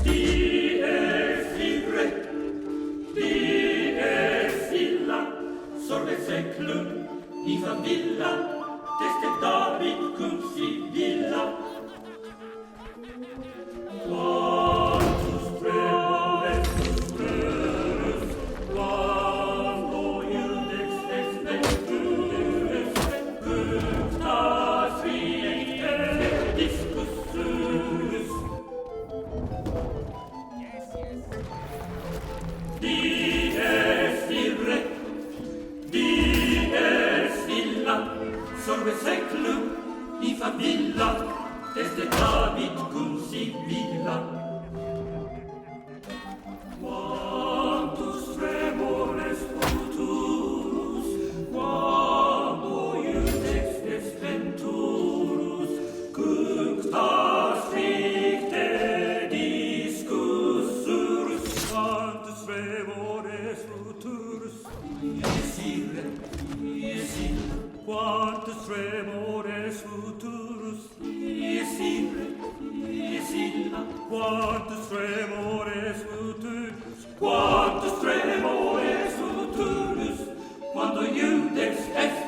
Dies ire, dies illa, sorbe seclum, in favilla, teste David cum Sibilla. Quantus tremores frustrerus, quando iudex ex venturus, punctas ricte discussurus. Dies ire, dies illa, sorbe seclum, in favilla, teste David cum Sibilla. Quantus tremores futurus, quando iudex ex venturus, cunctas ricte discussurus. Quantus tremores futurus, ies ire, quantus tremores futurus, ies ire, quantus tremores futurus, quantus tremores futurus, quando iudex est